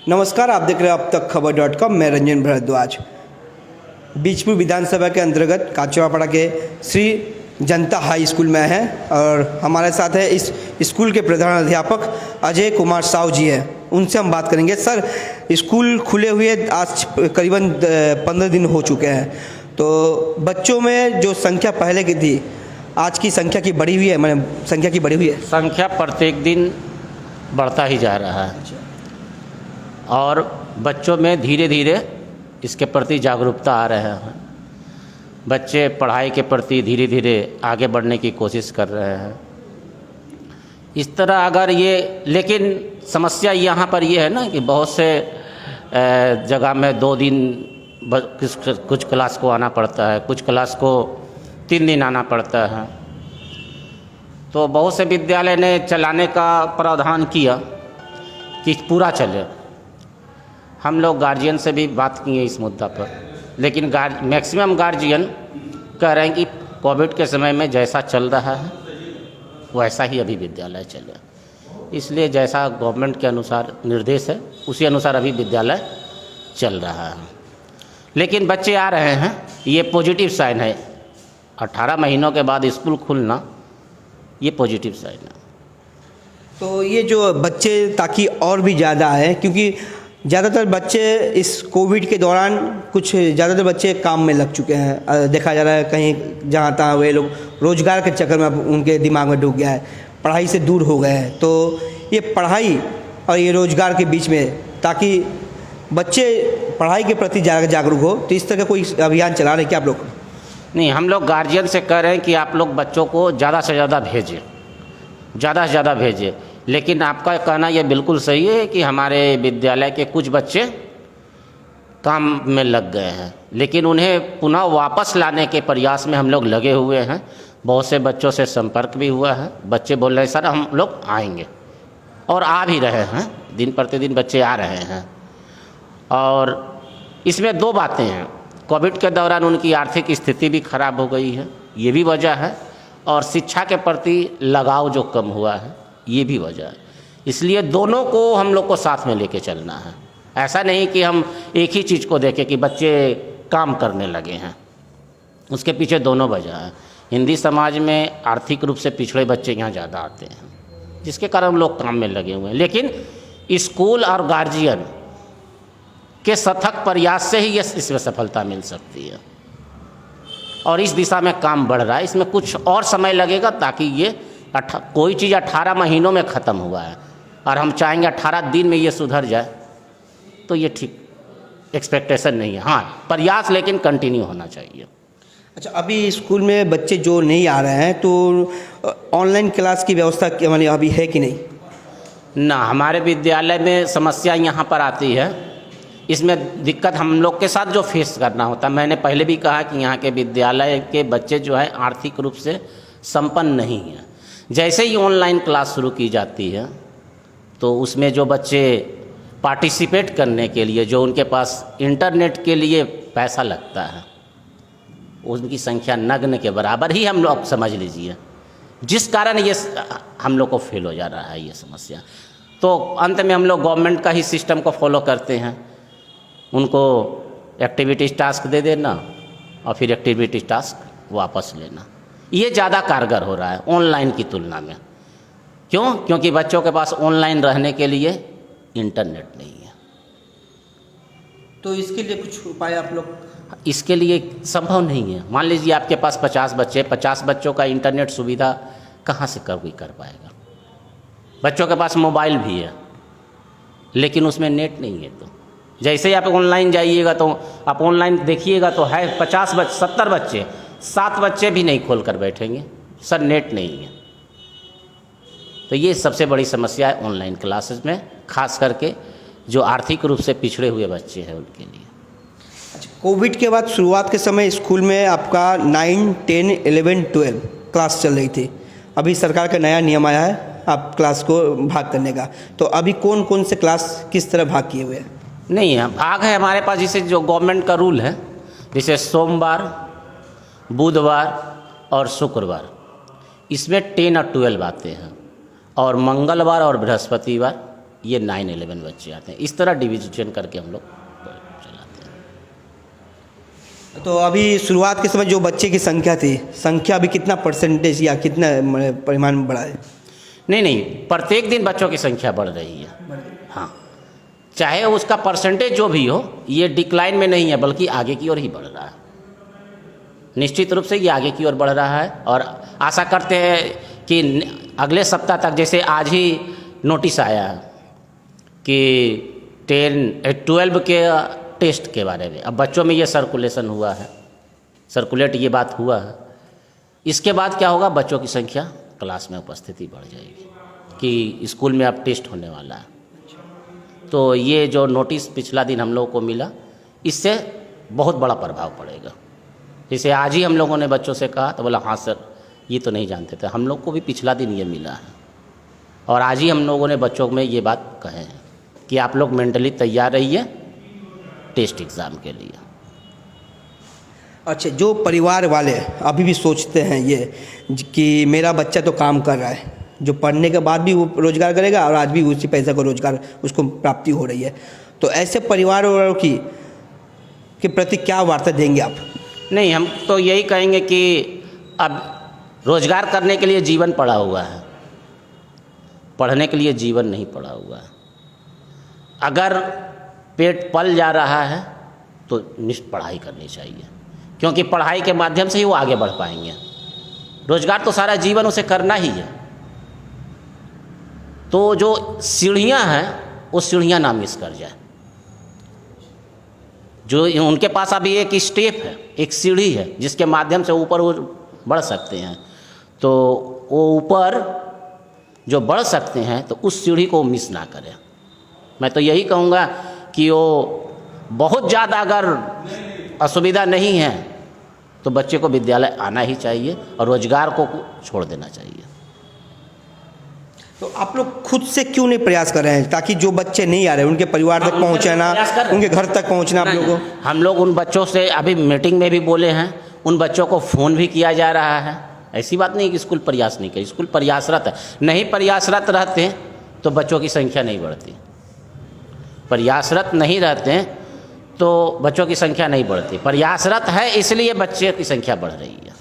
नमस्कार, आप देख रहे हैं अब तक खबर.com। मैं रंजन भारद्वाज। बीजपुर विधानसभा के अंतर्गत काचवापाड़ा के श्री जनता हाई स्कूल में हैं और हमारे साथ है इस स्कूल के प्रधान अध्यापक अजय कुमार साहू जी हैं। उनसे हम बात करेंगे। सर, स्कूल खुले हुए आज करीबन 15 दिन हो चुके हैं, तो बच्चों में जो संख्या पहले की थी आज की संख्या की बढ़ी हुई है? मैंने संख्या की बढ़ी हुई है? संख्या प्रत्येक दिन बढ़ता ही जा रहा है और बच्चों में धीरे धीरे इसके प्रति जागरूकता आ रहे हैं। बच्चे पढ़ाई के प्रति धीरे धीरे आगे बढ़ने की कोशिश कर रहे हैं। इस तरह अगर ये, लेकिन समस्या यहाँ पर ये है ना कि बहुत से जगह में 2 दिन कुछ क्लास को आना पड़ता है, कुछ क्लास को 3 दिन आना पड़ता है। तो बहुत से विद्यालय ने चलाने का प्रावधान किया कि पूरा चले। हम लोग गार्जियन से भी बात किए इस मुद्दा पर, लेकिन मैक्सिमम गार्जियन कह रहे हैं कि कोविड के समय में जैसा चल रहा है वैसा ही अभी विद्यालय चले। इसलिए जैसा गवर्नमेंट के अनुसार निर्देश है उसी अनुसार अभी विद्यालय चल रहा है। लेकिन बच्चे आ रहे हैं, ये पॉजिटिव साइन है। 18 महीनों के बाद स्कूल खुलना ये पॉजिटिव साइन है। तो ये जो बच्चे ताकि और भी ज़्यादा है, क्योंकि ज़्यादातर बच्चे इस कोविड के दौरान ज़्यादातर बच्चे काम में लग चुके हैं। देखा जा रहा है कहीं जहाँ तहाँ वे लोग रोज़गार के चक्कर में उनके दिमाग में डूब गया है, पढ़ाई से दूर हो गए हैं। तो ये पढ़ाई और ये रोज़गार के बीच में, ताकि बच्चे पढ़ाई के प्रति जागरूक हो, तो इस तरह का कोई अभियान चला रहे हैं क्या आप लोग? नहीं, हम लोग गार्जियन से कह रहे हैं कि आप लोग बच्चों को ज़्यादा से ज़्यादा भेजें, ज़्यादा से ज़्यादा भेजें। लेकिन आपका कहना यह बिल्कुल सही है कि हमारे विद्यालय के कुछ बच्चे काम में लग गए हैं, लेकिन उन्हें पुनः वापस लाने के प्रयास में हम लोग लगे हुए हैं। बहुत से बच्चों से संपर्क भी हुआ है। बच्चे बोल रहे हैं सर हम लोग आएंगे, और आ भी रहे हैं। दिन प्रतिदिन बच्चे आ रहे हैं। और इसमें 2 बातें हैं। कोविड के दौरान उनकी आर्थिक स्थिति भी खराब हो गई है, ये भी वजह है, और शिक्षा के प्रति लगाव जो कम हुआ है ये भी वजह है। इसलिए दोनों को हम लोग को साथ में लेके चलना है। ऐसा नहीं कि हम एक ही चीज़ को देखें कि बच्चे काम करने लगे हैं, उसके पीछे दोनों वजह हैं। हिंदी समाज में आर्थिक रूप से पिछड़े बच्चे यहाँ ज़्यादा आते हैं, जिसके कारण हम लोग काम में लगे हुए हैं। लेकिन स्कूल और गार्जियन के सथक प्रयास से ही इसमें सफलता मिल सकती है, और इस दिशा में काम बढ़ रहा है। इसमें कुछ और समय लगेगा, ताकि ये कोई चीज़ 18 महीनों में ख़त्म हुआ है और हम चाहेंगे 18 दिन में ये सुधर जाए, तो ये ठीक एक्सपेक्टेशन नहीं है। हाँ, प्रयास लेकिन कंटिन्यू होना चाहिए। अच्छा, अभी स्कूल में बच्चे जो नहीं आ रहे हैं, तो ऑनलाइन क्लास की व्यवस्था माने अभी है कि नहीं? ना, हमारे विद्यालय में समस्या यहाँ पर आती है। इसमें दिक्कत हम लोग के साथ जो फेस करना होता है, मैंने पहले भी कहा कि यहाँ के विद्यालय के बच्चे जो है आर्थिक रूप से संपन्न नहीं हैं। जैसे ही ऑनलाइन क्लास शुरू की जाती है, तो उसमें जो बच्चे पार्टिसिपेट करने के लिए, जो उनके पास इंटरनेट के लिए पैसा लगता है, उनकी संख्या नगण्य के बराबर ही हम लोग समझ लीजिए, जिस कारण ये हम लोग को फेल हो जा रहा है ये समस्या। तो अंत में हम लोग गवर्नमेंट का ही सिस्टम को फॉलो करते हैं। उनको एक्टिविटीज़ टास्क दे देना और फिर एक्टिविटीज़ टास्क वापस लेना, ये ज़्यादा कारगर हो रहा है ऑनलाइन की तुलना में। क्यों? क्योंकि बच्चों के पास ऑनलाइन रहने के लिए इंटरनेट नहीं है। तो इसके लिए कुछ उपाय आप लोग? इसके लिए संभव नहीं है। मान लीजिए आपके पास 50 बच्चे, 50 बच्चों का इंटरनेट सुविधा कहाँ से कोई कर पाएगा? बच्चों के पास मोबाइल भी है, लेकिन उसमें नेट नहीं है। तो जैसे ही आप ऑनलाइन जाइएगा, तो आप ऑनलाइन देखिएगा तो है 70 बच्चे, 7 बच्चे भी नहीं खोल कर बैठेंगे, सर नेट नहीं है। तो ये सबसे बड़ी समस्या है ऑनलाइन क्लासेस में, खास करके जो आर्थिक रूप से पिछड़े हुए बच्चे हैं उनके लिए। अच्छा, कोविड के बाद शुरुआत के समय स्कूल में आपका 9, 10, 11, 12 क्लास चल रही थी। अभी सरकार का नया नियम आया है आप क्लास को भाग करने का, तो अभी कौन कौन से क्लास किस तरह भाग किए हुए हैं? नहीं है, भाग है हमारे पास। जैसे जो गवर्नमेंट का रूल है, जैसे सोमवार, बुधवार और शुक्रवार, इसमें 10 और 12 आते हैं, और मंगलवार और बृहस्पतिवार ये 9-11 बच्चे आते हैं। इस तरह डिवीजन करके हम लोग चलाते हैं। तो अभी शुरुआत के समय जो बच्चे की संख्या थी, संख्या अभी कितना परसेंटेज या कितना परिमाण में बढ़ा है? नहीं, प्रत्येक दिन बच्चों की संख्या बढ़ रही है। हाँ, चाहे उसका परसेंटेज जो भी हो, ये डिक्लाइन में नहीं है, बल्कि आगे की ओर ही बढ़ रहा है। निश्चित रूप से ये आगे की ओर बढ़ रहा है और आशा करते हैं कि अगले सप्ताह तक, जैसे आज ही नोटिस आया कि 10-12 के टेस्ट के बारे में, अब बच्चों में ये सर्कुलेशन हुआ है, सर्कुलेट ये बात हुआ है। इसके बाद क्या होगा, बच्चों की संख्या क्लास में उपस्थिति बढ़ जाएगी कि स्कूल में अब टेस्ट होने वाला है। तो ये जो नोटिस पिछला दिन हम लोगों को मिला, इससे बहुत बड़ा प्रभाव पड़ेगा। जैसे आज ही हम लोगों ने बच्चों से कहा तो बोला हाँ सर, ये तो नहीं जानते थे, हम लोग को भी पिछला दिन ये मिला है। और आज ही हम लोगों ने बच्चों में ये बात कहे हैं कि आप लोग मेंटली तैयार रहिए टेस्ट एग्ज़ाम के लिए। अच्छा, जो परिवार वाले अभी भी सोचते हैं ये कि मेरा बच्चा तो काम कर रहा है, जो पढ़ने के बाद भी वो रोज़गार करेगा और आज भी उसी पैसा को रोज़गार उसको प्राप्ति हो रही है, तो ऐसे परिवार वालों की के प्रति क्या वार्ता देंगे आप? नहीं, हम तो यही कहेंगे कि अब रोज़गार करने के लिए जीवन पड़ा हुआ है, पढ़ने के लिए जीवन नहीं पड़ा हुआ है। अगर पेट पल जा रहा है तो निश्चित पढ़ाई करनी चाहिए, क्योंकि पढ़ाई के माध्यम से ही वो आगे बढ़ पाएंगे। रोज़गार तो सारा जीवन उसे करना ही है। तो जो सीढ़ियाँ हैं वो सीढ़ियाँ ना मिस कर जाए। जो उनके पास अभी एक स्टेप है, एक सीढ़ी है जिसके माध्यम से ऊपर वो बढ़ सकते हैं, तो वो ऊपर जो बढ़ सकते हैं तो उस सीढ़ी को मिस ना करें। मैं तो यही कहूँगा कि वो बहुत ज़्यादा अगर असुविधा नहीं है तो बच्चे को विद्यालय आना ही चाहिए और रोज़गार को छोड़ देना चाहिए। तो आप लोग खुद से क्यों नहीं प्रयास कर रहे हैं ताकि जो बच्चे नहीं आ रहे उनके परिवार तक पहुंचना, उनके घर तक पहुंचना आप लोगों को? हम लोग उन बच्चों से अभी मीटिंग में भी बोले हैं, उन बच्चों को फ़ोन भी किया जा रहा है। ऐसी बात नहीं कि स्कूल प्रयास नहीं करे, स्कूल प्रयासरत है। नहीं प्रयासरत रहते तो बच्चों की संख्या नहीं बढ़ती, प्रयासरत नहीं रहते हैं तो बच्चों की संख्या नहीं बढ़ती। प्रयासरत है इसलिए बच्चे की संख्या बढ़ रही है,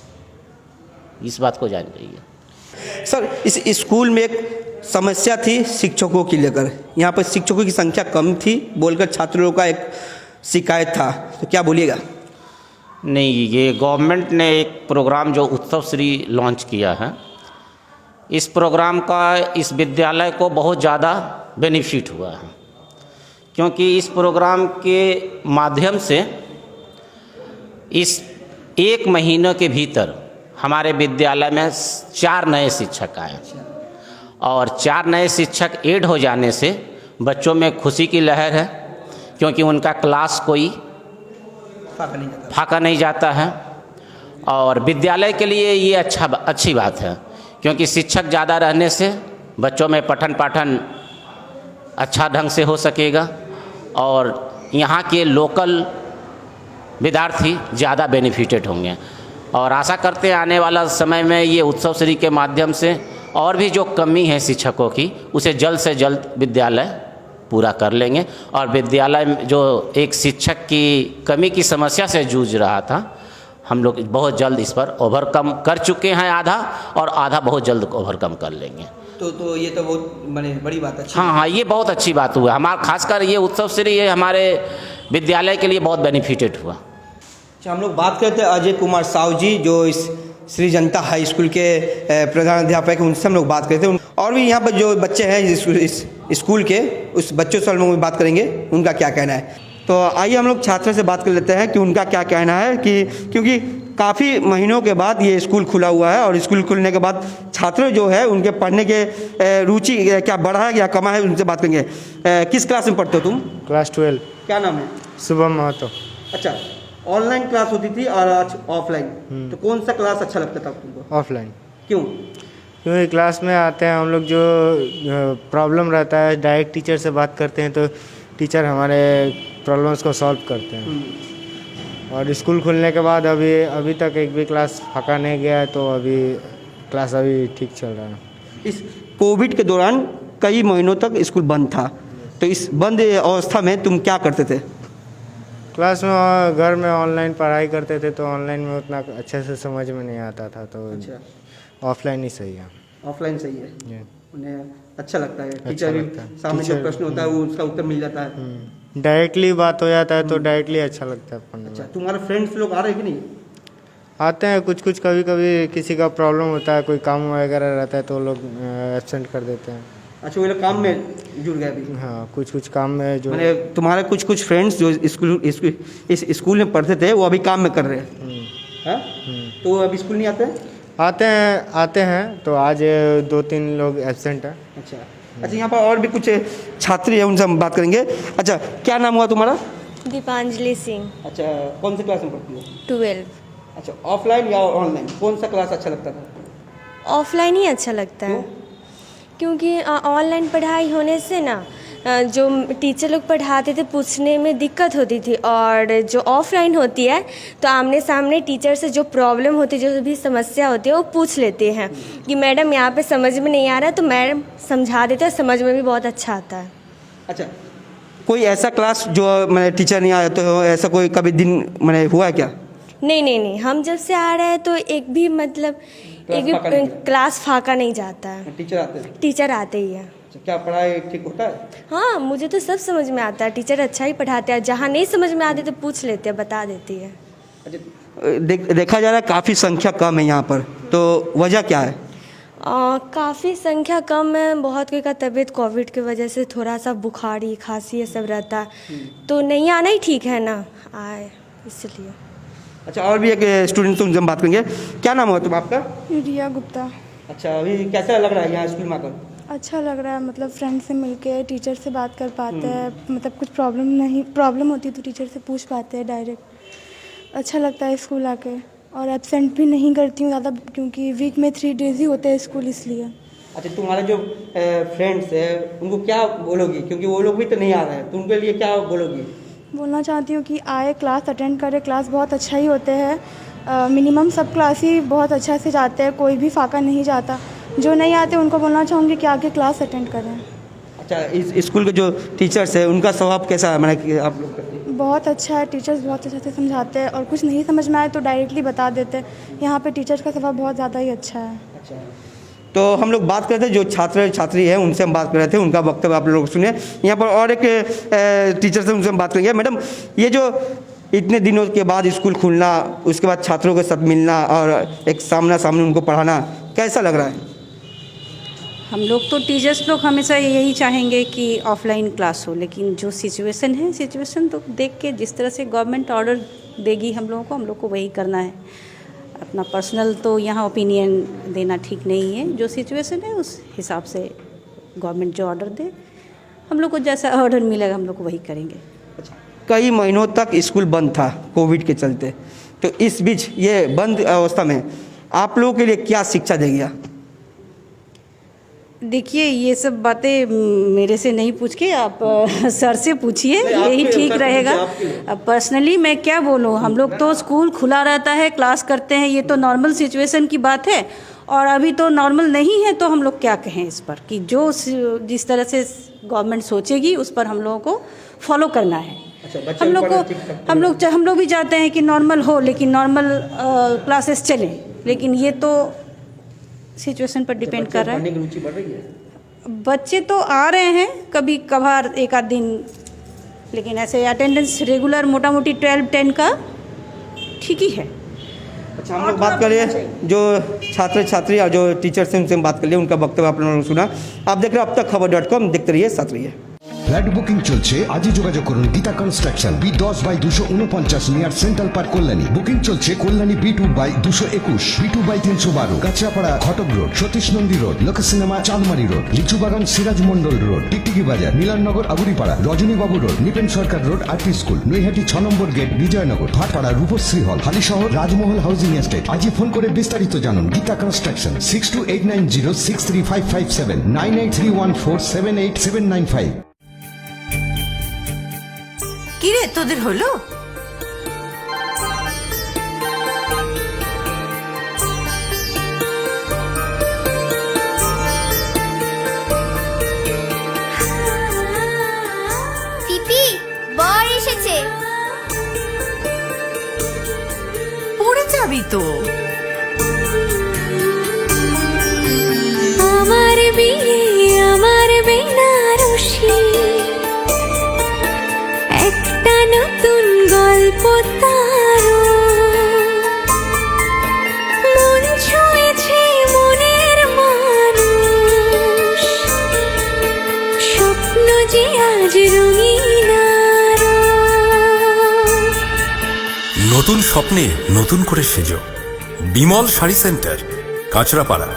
इस बात को जान रही है। सर, इस स्कूल में एक समस्या थी शिक्षकों की लेकर, यहाँ पर शिक्षकों की संख्या कम थी बोलकर छात्रों का एक शिकायत था, तो क्या बोलिएगा? नहीं, ये गवर्नमेंट ने एक प्रोग्राम जो उत्सव श्री लॉन्च किया है, इस प्रोग्राम का इस विद्यालय को बहुत ज़्यादा बेनिफिट हुआ है, क्योंकि इस प्रोग्राम के माध्यम से इस 1 महीने के भीतर हमारे विद्यालय में 4 नए शिक्षक आए और 4 नए शिक्षक ऐड हो जाने से बच्चों में खुशी की लहर है, क्योंकि उनका क्लास कोई फाका नहीं जाता है। और विद्यालय के लिए ये अच्छी बात है, क्योंकि शिक्षक ज़्यादा रहने से बच्चों में पठन पाठन अच्छा ढंग से हो सकेगा और यहाँ के लोकल विद्यार्थी ज़्यादा बेनिफिटेड होंगे। और आशा करते हैं आने वाला समय में ये उत्सव श्री के माध्यम से और भी जो कमी है शिक्षकों की, उसे जल्द से जल्द विद्यालय पूरा कर लेंगे। और विद्यालय में जो एक शिक्षक की कमी की समस्या से जूझ रहा था, हम लोग बहुत जल्द इस पर ओवरकम कर चुके हैं आधा, और आधा बहुत जल्द ओवरकम कर लेंगे। तो ये तो बहुत बड़ी बात है। हाँ, ये बहुत अच्छी बात हुआ हमारा, खासकर ये उत्सव श्री ये हमारे विद्यालय के लिए बहुत बेनिफिटेड हुआ। अच्छा, हम लोग बात करते हैं अजय कुमार साहू जी, जो इस श्री जनता हाई स्कूल के प्रधान अध्यापक हैं, उनसे हम लोग बात करते हैं। और भी यहाँ पर जो बच्चे हैं इस स्कूल के, उस बच्चों से हम लोग बात करेंगे उनका क्या कहना है। तो आइए हम लोग छात्रों से बात कर लेते हैं कि उनका क्या कहना है, कि क्योंकि काफ़ी महीनों के बाद ये स्कूल खुला हुआ है और स्कूल खुलने के बाद छात्र जो है उनके पढ़ने के रुचि क्या बढ़ा है या कमा है, उनसे बात करेंगे। किस क्लास में पढ़ते हो तुम? क्लास 12। क्या नाम है? शुभम महतो। अच्छा, ऑनलाइन क्लास होती थी और ऑफलाइन, तो कौन सा क्लास अच्छा लगता था तुमको? ऑफलाइन। क्यों? क्योंकि क्लास में आते हैं हम लोग, जो प्रॉब्लम रहता है डायरेक्ट टीचर से बात करते हैं तो टीचर हमारे प्रॉब्लम्स को सॉल्व करते हैं। और स्कूल खुलने के बाद अभी तक एक भी क्लास फाका नहीं गया है, तो अभी क्लास अभी ठीक चल रहा है। इस कोविड के दौरान कई महीनों तक स्कूल बंद था, तो इस बंद अवस्था में तुम क्या करते थे? क्लास में और घर में ऑनलाइन पढ़ाई करते थे, तो ऑनलाइन में उतना अच्छे से समझ में नहीं आता था, तो ऑफलाइन ही सही है। ऑफलाइन सही है, जी। उन्हें अच्छा लगता है, टीचर भी सामने जो प्रश्न होता है वो उसका उत्तर मिल जाता है। डायरेक्टली बात हो जाता है तो डायरेक्टली अच्छा लगता है पढ़ने अच्छा, में। तुम्हारे फ्रेंड्स लोग आ रहे हैं कि नहीं? आते हैं कुछ कुछ, कभी कभी किसी का प्रॉब्लम होता है, कोई काम वगैरह रहता है तो लोग एब्सेंट कर देते हैं। अच्छा, वो लोग काम में जुड़ गए अभी? हाँ, कुछ कुछ काम में जो मैंने तुम्हारे कुछ कुछ फ्रेंड्स जो इस स्कूल में पढ़ते थे वो अभी काम में कर रहे हैं, हाँ? तो वो अभी स्कूल नहीं आते हैं? आते हैं तो आज 2-3 लोग एब्सेंट हैं। अच्छा, यहाँ पर और भी कुछ छात्री हैं, उनसे हम बात करेंगे। अच्छा, क्या नाम हुआ तुम्हारा? दीपांजलि सिंह। अच्छा, कौन से क्लास में पढ़ती हो? 12। अच्छा, ऑफलाइन या ऑनलाइन, कौन सा क्लास अच्छा लगता था? ऑफलाइन ही अच्छा लगता है, क्योंकि ऑनलाइन पढ़ाई होने से ना जो टीचर लोग पढ़ाते थे पूछने में दिक्कत होती थी, और जो ऑफलाइन होती है तो आमने सामने टीचर से जो प्रॉब्लम होती है, जो भी समस्या होती है वो पूछ लेते हैं कि मैडम यहाँ पे समझ में नहीं आ रहा है, तो मैडम समझा देते हैं, समझ में भी बहुत अच्छा आता है। अच्छा, कोई ऐसा क्लास जो मैंने टीचर नहीं आया तो ऐसा कोई कभी दिन मैंने हुआ है क्या? नहीं, हम जब से आ रहे हैं तो एक भी मतलब एक भी क्लास फाका नहीं जाता है। टीचर आते हैं? टीचर आते ही है। अच्छा, क्या पढ़ाई ठीक होता है? हाँ, मुझे तो सब समझ में आता है, टीचर अच्छा ही पढ़ाते हैं, जहाँ नहीं समझ में आती तो पूछ लेते हैं, बता देती है। अच्छा, देखा जा रहा है काफ़ी संख्या कम है यहाँ पर, तो वजह क्या है? काफ़ी संख्या कम है, बहुत कोई का तबीयत कोविड की वजह से थोड़ा सा बुखारी खांसी ये सब रहता है, तो नहीं आना ही ठीक है ना, आए इसलिए। अच्छा, और भी एक स्टूडेंट से उनसे हम बात करेंगे। क्या नाम हुआ तुम आपका? रिया गुप्ता। अच्छा, अभी कैसा लग रहा है यहाँ स्कूल में आकर? अच्छा लग रहा है, मतलब फ्रेंड से मिलके टीचर से बात कर पाते हैं, मतलब कुछ प्रॉब्लम होती है तो टीचर से पूछ पाते हैं डायरेक्ट। अच्छा लगता है स्कूल आके, और एब्सेंट भी नहीं करती हूँ ज़्यादा, क्योंकि वीक में 3 डेज ही होते हैं स्कूल, इसलिए। अच्छा, तुम्हारे जो फ्रेंड्स हैं उनको क्या बोलोगी, क्योंकि वो लोग भी तो नहीं आ रहे हैं, तो उनके लिए क्या बोलोगी? बोलना चाहती हूँ कि आए, क्लास अटेंड करें, क्लास बहुत अच्छा ही होते हैं, मिनिमम सब क्लास ही बहुत अच्छा से जाते हैं, कोई भी फाका नहीं जाता। जो नहीं आते उनको बोलना चाहूँगी कि आगे क्लास अटेंड करें। अच्छा, इस स्कूल के जो टीचर्स हैं उनका स्वभाव कैसा है, मैंने आप लोग करते? बहुत अच्छा है, टीचर्स बहुत अच्छे से समझाते हैं, और कुछ नहीं समझ में आए तो डायरेक्टली बता देते हैं। यहाँ पे टीचर्स का स्वभाव बहुत ज़्यादा ही अच्छा है। अच्छा, तो हम लोग बात कर रहे थे जो छात्र छात्री है उनसे हम बात कर रहे थे, उनका वक्तव्य आप लोग सुने। यहाँ पर और एक टीचर से उनसे हम बात करेंगे। मैडम, ये जो इतने दिनों के बाद स्कूल खुलना, उसके बाद छात्रों के साथ मिलना और एक सामने उनको पढ़ाना, कैसा लग रहा है? हम लोग तो टीचर्स लोग हमेशा यही चाहेंगे कि ऑफलाइन क्लास हो, लेकिन जो सिचुएशन तो देख के जिस तरह से गवर्नमेंट ऑर्डर देगी हम लोग को वही करना है। अपना पर्सनल तो यहाँ ओपिनियन देना ठीक नहीं है, जो सिचुएशन है उस हिसाब से गवर्नमेंट जो ऑर्डर दे, हम लोग को जैसा ऑर्डर मिलेगा हम लोग को वही करेंगे। अच्छा, कई महीनों तक स्कूल बंद था कोविड के चलते, तो इस बीच ये बंद अवस्था में आप लोगों के लिए क्या शिक्षा देगी? देखिए, ये सब बातें मेरे से नहीं पूछ के आप सर से पूछिए, यही ठीक रहेगा। अब पर्सनली मैं क्या बोलूँ, हम लोग तो स्कूल खुला रहता है, क्लास करते हैं, ये तो नॉर्मल सिचुएशन की बात है, और अभी तो नॉर्मल नहीं है, तो हम लोग क्या कहें इस पर, कि जो जिस तरह से गवर्नमेंट सोचेगी उस पर हम लोगों को फॉलो करना है। अच्छा, हम लोग भी चाहते हैं कि नॉर्मल हो, लेकिन नॉर्मल क्लासेस चलें, लेकिन ये तो सिचुएशन पर डिपेंड कर रहा है। पढ़ने की रुचि बढ़ रही है? बच्चे तो आ रहे हैं कभी कभार एक आध दिन, लेकिन ऐसे अटेंडेंस रेगुलर मोटा मोटी 12-10 का ठीक ही है। अच्छा, हम लोग बात करें जो छात्र छात्री और जो टीचर से उनसे हम बात कर लिए, उनका वक्तव्य आप लोगों ने सुना। आप देख रहे हो अब तक खबर.com, देखते रहिए, साथ रहिए। ফ্ল্যাট বুকিং চলছে, আজই যোগাযোগ করুন Gita construction, B10/249 near central park Kalyani. Booking চলছে কল্যাণী B2/221, B2/312, কাঁচরাপাড়া ঘটক রোড, সতীশ নন্দী রোড, লোক সিনেমা চাঁদমারি রোড, লিচুবাগান সিরাজ মন্ডল রোড, টিকটিকি বাজার, মিলননগর আবুরিপাড়া, রজনীবাবু রোড, নিপেন সরকার রোড, আরপি স্কুল, নৈহাটি 6 নম্বর গেট, বিজয়নগর, ভাটপাড়া রূপশ্রী হল, হালিশহর রাজমহল হাউজিং এস্টেট। আজই ফোন করে বিস্তারিত জানুন। গীতা কনস্ট্রাকশন, 6289063557, 9831478795। কিরে তোদের হলো? বর এসেছে। পড়ে যাবি তো। আমার বিয়ে আমার বেনারসি, একটা নতুন গল্প তার, মন ছুঁয়েছে মনের মানুষ, স্বপ্ন যে আজ রঙিন আরো। নতুন স্বপ্নে নতুন করে সেজো, বিমল শাড়ি সেন্টার, কাঁচরাপাড়া।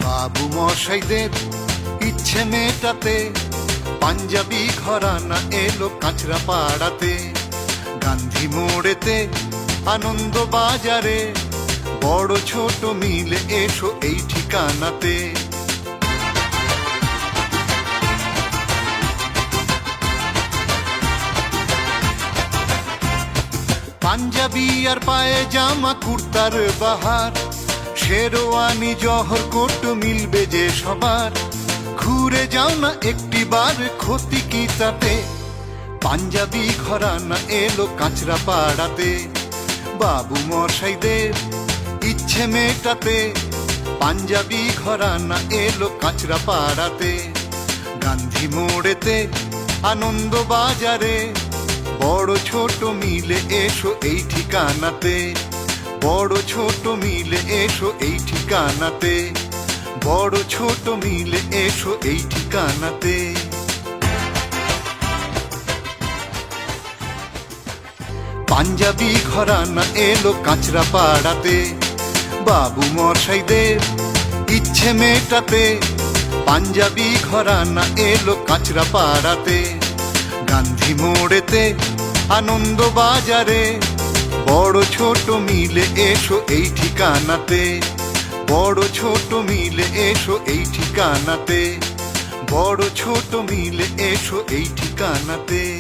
বাবু মশাইদের ইচ্ছে মেটাতে পাঞ্জাবি ঘরানা এলো কাঁচরাপাড়াতে। গান্ধী মোড়েতে আনন্দ বাজারে বড় ছোট মিলে এসো এই ঠিকানাতে। পাঞ্জাবি আর পায়ে জামা কুর্তার বাহার, শেরওয়ানি জহর কোট মিলবে যে সবার। ঘুরে যাও না একটিবার, ক্ষতি কি তাতে? পাঞ্জাবি ঘরানা এলো কাঁচরাপাড়াতে। বাবু মশাইদের ইচ্ছে মেটাতে পাঞ্জাবি ঘরানা এলো কাঁচরাপাড়াতে। গান্ধী মোড়েতে আনন্দ বাজারে বড় ছোট মিলে এসো এই ঠিকানাতে। বড় ছোট মিলে এসো এই ঠিকানাতে। বড় ছোট মিলে এসো এই ঠিকানাতে। পাঞ্জাবি ঘরানা এলো কাঁচরাপাড়াতে। বাবু মশাইদের ইচ্ছে মেটাতে পাঞ্জাবি ঘরানা এলো কাঁচরাপাড়াতে। গান্ধী মোড়েতে আনন্দ বাজারে বড় ছোট মিলে এসো এই ঠিকানাতে। বড় ছোট মিলে এসো এই ঠিকানাতে। বড় ছোট মিলে এসো এই ঠিকানাতে।